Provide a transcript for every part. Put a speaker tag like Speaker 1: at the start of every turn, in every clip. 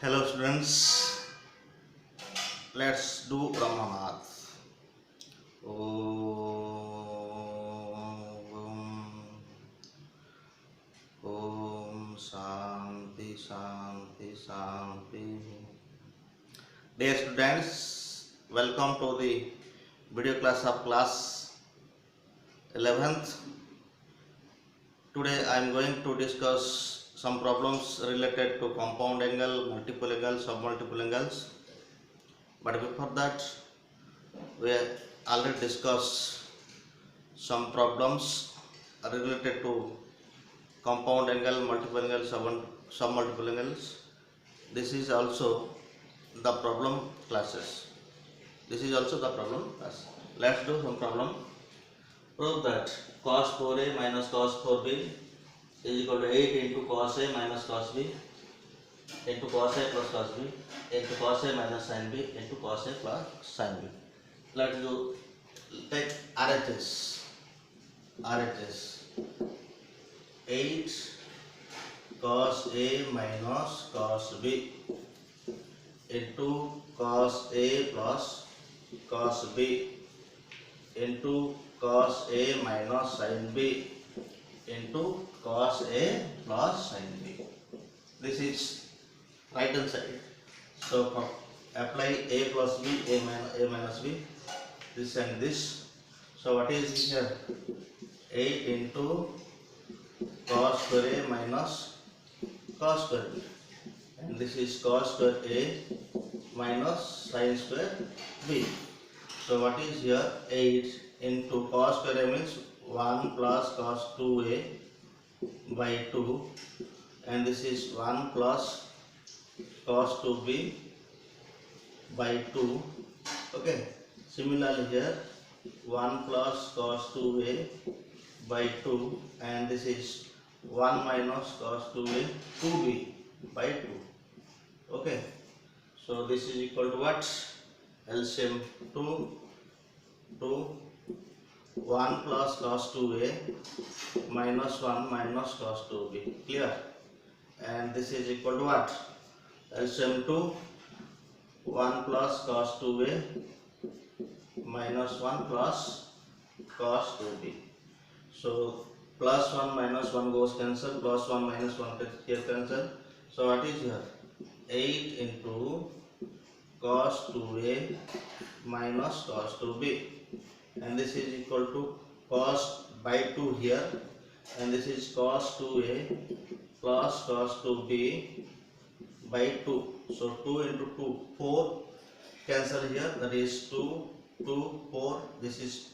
Speaker 1: Hello students, let's do Brahma Math. Om Shanti Shanti Shanti. Dear students, welcome to the video class of class 11th. Today I am going to discuss some problems related to compound angle, multiple angles, submultiple angles. But before that, we already discussed some problems related to compound angle, multiple angle, submultiple angles. This is also the problem classes. Let's do some problem. Prove that cos 4a minus cos 4b is equal to 8 into cos a minus cos b into cos a plus cos b into cos a minus sin b into cos a plus sin b. Let's do take RHS. 8 cos a minus cos b into cos a plus cos b into cos a minus sin b into cos a plus sin b. This is right hand side. So apply a plus b, a minus b, this and this. So what is here? 8 into cos square a minus cos square b, and this is cos square a minus sin square b. So what is here? 8 into cos square a means 1 plus cos 2a by 2, and this is 1 plus cos 2b by 2. Okay, similarly here 1 plus cos 2a by 2, and this is 1 minus cos 2a 2b by 2. Okay, so this is equal to what? LCM 2 1 plus cos 2a minus 1 minus cos 2b. Clear? And this is equal to what? LCM 2 1 plus cos 2a minus 1 plus cos 2b. So plus 1 minus 1 goes cancel, plus 1 minus 1 here cancel. So what is here? 8 into cos 2a minus cos 2b, and this is equal to cos by 2 here, and this is cos 2a plus cos 2b by 2. So 2 into 2, 4, cancel here, that is 2, 4, this is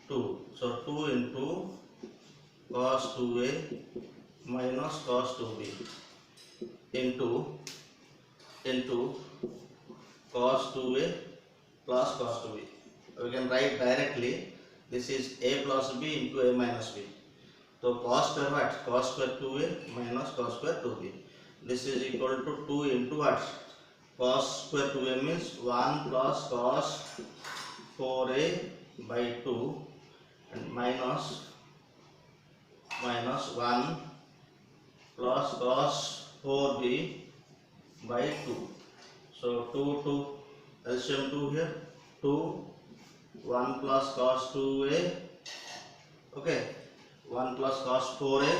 Speaker 1: 2. So 2 into cos 2a minus cos 2b into cos 2a plus cos 2b. We can write directly, this is a plus b into a minus b. So cos square what? Cos square 2a minus cos square 2b. This is equal to 2 into what? Cos square 2a means 1 plus cos 4a by 2 and minus 1 plus cos 4b by 2. So 2 LCM 2 here, 2 1 plus cos 2a, okay, 1 plus cos 4a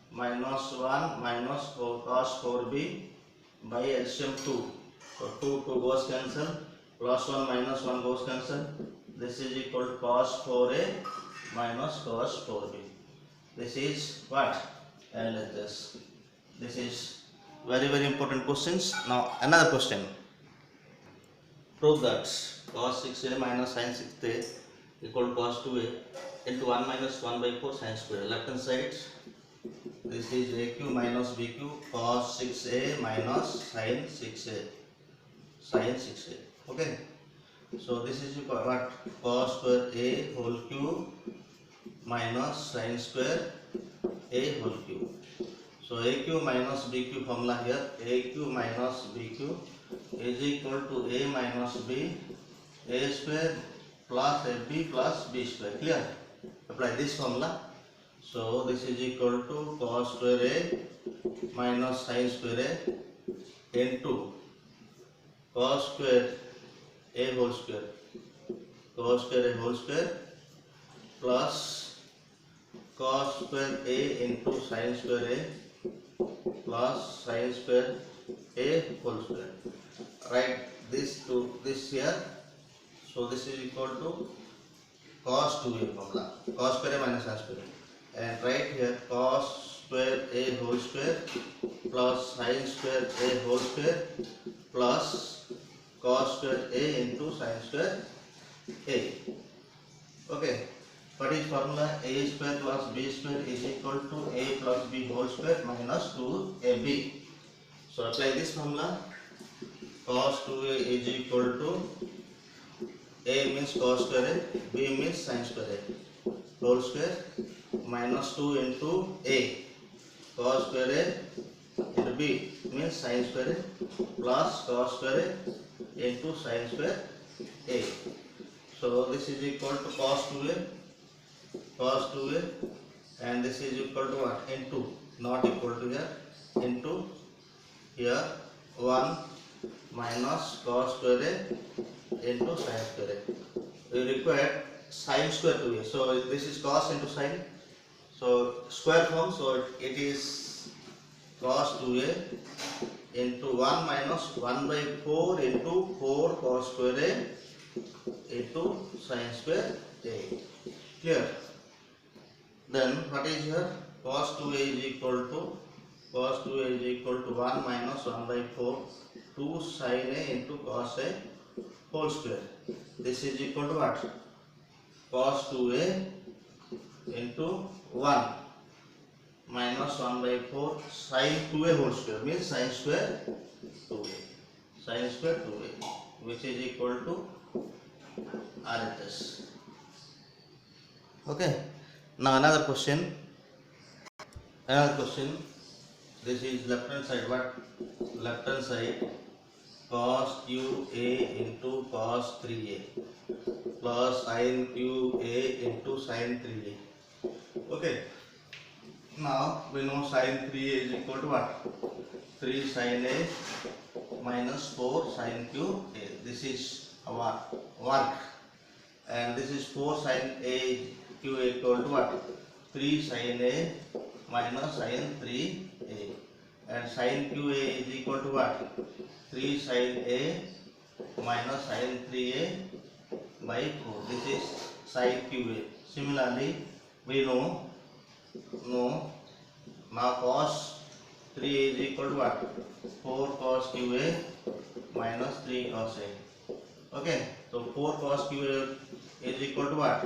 Speaker 1: minus 1 minus cos 4b by LCM 2. So 2 goes cancel, plus 1 minus 1 goes cancel. This is equal to cos 4a minus cos 4b. This is what? LHS. This is very important questions. Now another question. Prove that cos 6a minus sin 6a equal to cos 2a into 1 minus 1 by 4 sin square. Left hand side, this is aq minus bq cos 6a minus sin 6a. Okay, so this is equal to what? Cos square a whole cube minus sin square a whole cube. So aq minus bq formula here, aq minus bq is equal to a minus b, a square plus ab plus b square. Clear? Apply this formula. So this is equal to cos square a minus sin square a into cos square a whole square, cos square a whole square plus cos square a into sin square a plus sin square a whole square. Write this to this here. So this is equal to cos 2a formula, cos square a minus sin square a, and right here cos square a whole square plus sin square a whole square plus cos square a into sin square a. Okay, what is formula? A square plus b square is equal to a plus b whole square minus 2ab. So apply this formula. Cos 2a is equal to a means cos square a, b means sin square a whole square minus 2 into a cos square a into b means sin square a plus cos square a into sin square a. So this is equal to cos 2a and this is equal to what? Into, not equal to here, into here 1 minus cos square a into sin square a. We require sin square 2a. So this is cos into sin. So square form. So it is cos 2a into 1 minus 1 by 4 into 4 cos square a into sin square a. Clear? Then what is here? Cos 2a is equal to 1 minus 1 by 4 2 sin a into cos a whole square. This is equal to what? Cos 2a into 1 minus 1 by 4 sin 2a whole square means sin square 2a. Sin square 2a, which is equal to RHS. Okay. Now another question. This is left hand side. What? Left hand side cos qa into cos 3a plus sin qa into sin 3a. Okay. Now we know sin 3a is equal to what? 3 sin a minus 4 sin qa. This is our work. And this is 4 sin a q equal to what? 3 sin a minus sin 3a. And sin qa is equal to what? 3 sin a minus sin 3a by 4. This is sin qa. Similarly, we know now cos 3a is equal to what? 4 cos qa minus 3 cos a. Okay, so 4 cos qa is equal to what?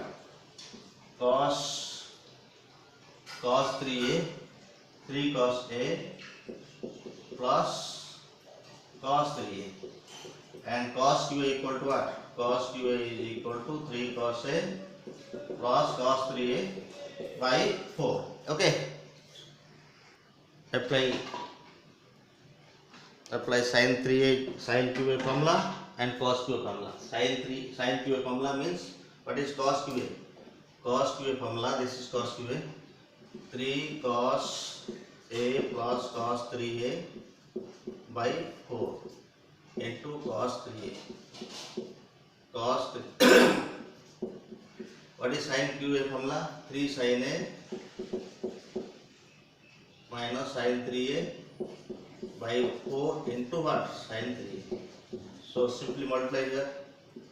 Speaker 1: Cos 3a, 3 cos a plus cos 3a, and cos qa equal to what? Cos qa is equal to 3 cos a plus cos 3a by 4. Okay, apply sin 3a sin qa formula and cos qa formula. Sin qa formula means what is cos qa? Cos qa formula, this is cos qa, 3 cos a plus cos 3a by 4 into cos 3a. Cos 3. What is sin qa formula? 3 sin a minus sin 3a by 4 into what? Sin 3a. So simply multiply here.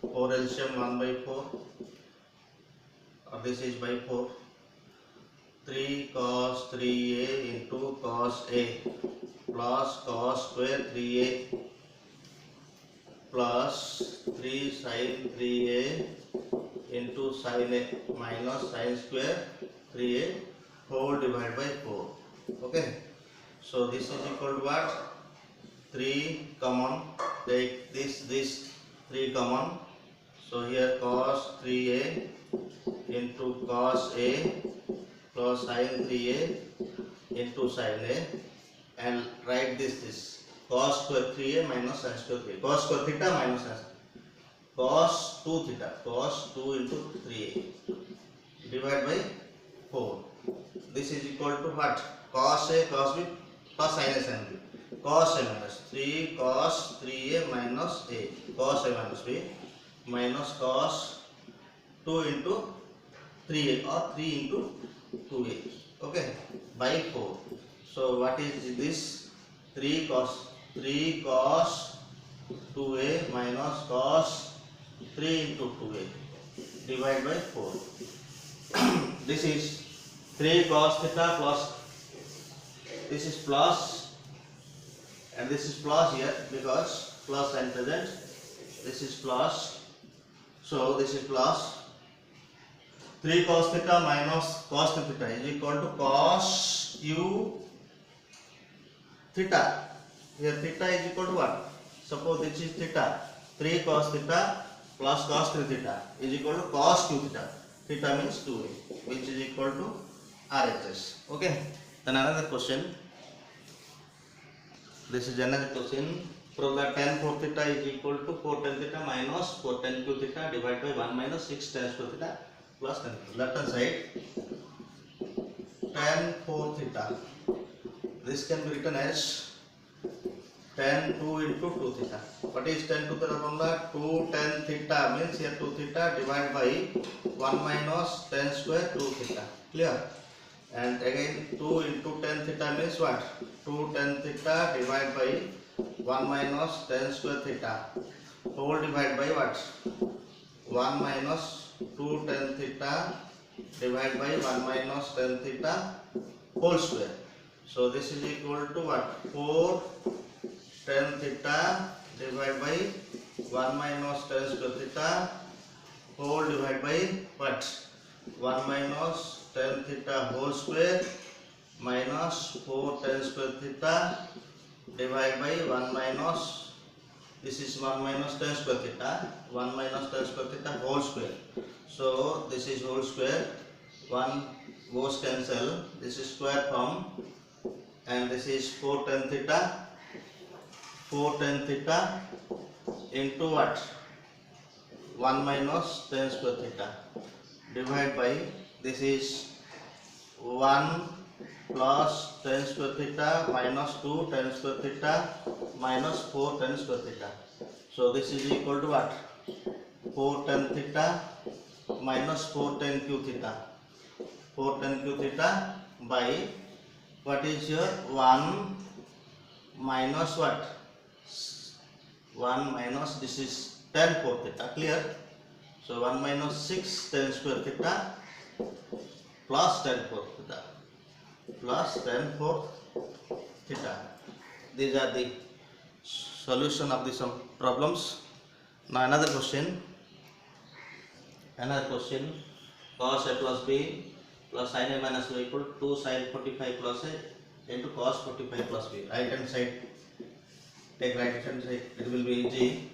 Speaker 1: 4 LCM 1 by 4. Or this is by 4. 3 cos 3a into cos a plus cos square 3a plus 3 sin 3a into sin a minus sin square 3a whole divided by 4. Okay, so this is equal to what? 3 common, take this 3 common. So here cos 3a into cos a plus sin 3a into sin a, and write this cos square 3a minus sin square 3a, cos square theta minus sin cos 2 theta, cos 2 into 3a divided by 4. This is equal to what? Cos a cos b plus sin a sin b. cos a minus 3 cos 3a minus a, cos a minus b minus cos 2 into 3a or 3 into 2a, okay, by 4. So what is this? 3 cos 2a minus cos 3 into 2a divided by 4. This is 3 cos theta plus, this is plus and this is plus here because plus sign present. This is plus, so this is plus 3 cos theta minus cos theta is equal to cos q theta. Here theta is equal to what? Suppose this is theta. 3 cos theta plus cos 3 theta is equal to cos q theta. Theta means 2a, which is equal to RHS. Okay. Then another question. This is another question. Prove that tan 4 theta is equal to 4 tan theta minus 4 tan q theta divided by 1 minus 6 tan square theta plus tan q. Left hand side, tan 4 theta. This can be written as tan 2 into 2 theta. What is tan 2 theta formula? 2 tan theta means here 2 theta divided by 1 minus tan square 2 theta. Clear? And again 2 into tan theta means what? 2 tan theta divided by 1 minus tan square theta whole divided by what? 1 minus 2 tan theta divided by 1 minus tan theta whole square. So this is equal to what? 4 tan theta divided by 1 minus tan square theta whole divided by what? 1 minus tan theta whole square minus 4 tan square theta divided by 1 minus, this is 1 minus tan square theta, 1 minus tan square theta whole square. So this is whole square, 1 goes cancel, this is square form, and this is 4 tan theta into what? 1 minus tan square theta divided by, this is 1 plus tan square theta minus 2 tan square theta minus 4 tan square theta. So this is equal to what? 4 tan theta minus 4 tan q theta. 4 tan q theta by what is your 1 minus what? 1 minus, this is tan 4 theta. Clear? So 1 minus 6 tan square theta plus tan 4 theta plus tan 4 theta. These are the solution of the some problems. Now another question. Cos a plus b plus sin a minus b equal to 2 sin 45 plus a into cos 45 plus b. Right hand side, take right hand side, it will be easy.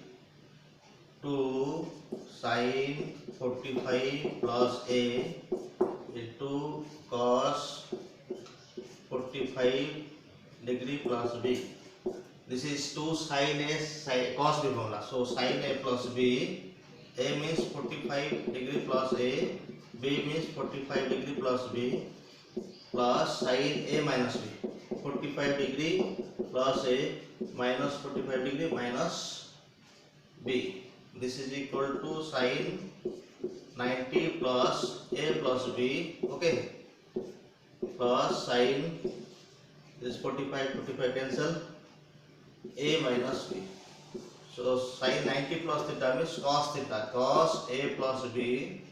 Speaker 1: 2 sin 45 plus a into cos 45 degree plus b. This is 2 sin a cos b formula. So sin a plus b, a means 45 degree plus a, b means 45 degree plus b, plus sin a minus b, 45 degree plus a minus 45 degree minus b. This is equal to sin 90 plus a plus b, okay, plus sin, this 45 cancel, a minus b. So sin 90 plus theta means cos theta, cos a plus b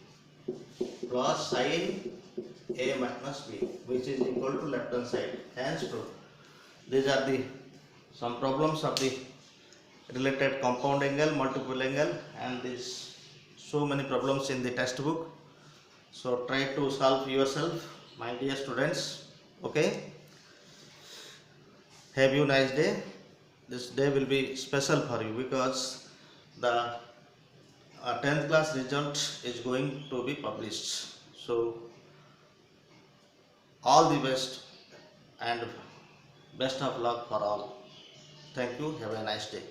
Speaker 1: plus sin a minus b, which is equal to left hand side. Hence proved. These are the some problems of the related compound angle, multiple angle, and this so many problems in the textbook. So try to solve yourself, my dear students. Okay. Have you nice day. This day will be special for you because the 10th class result is going to be published. So all the best and best of luck for all. Thank you. Have a nice day.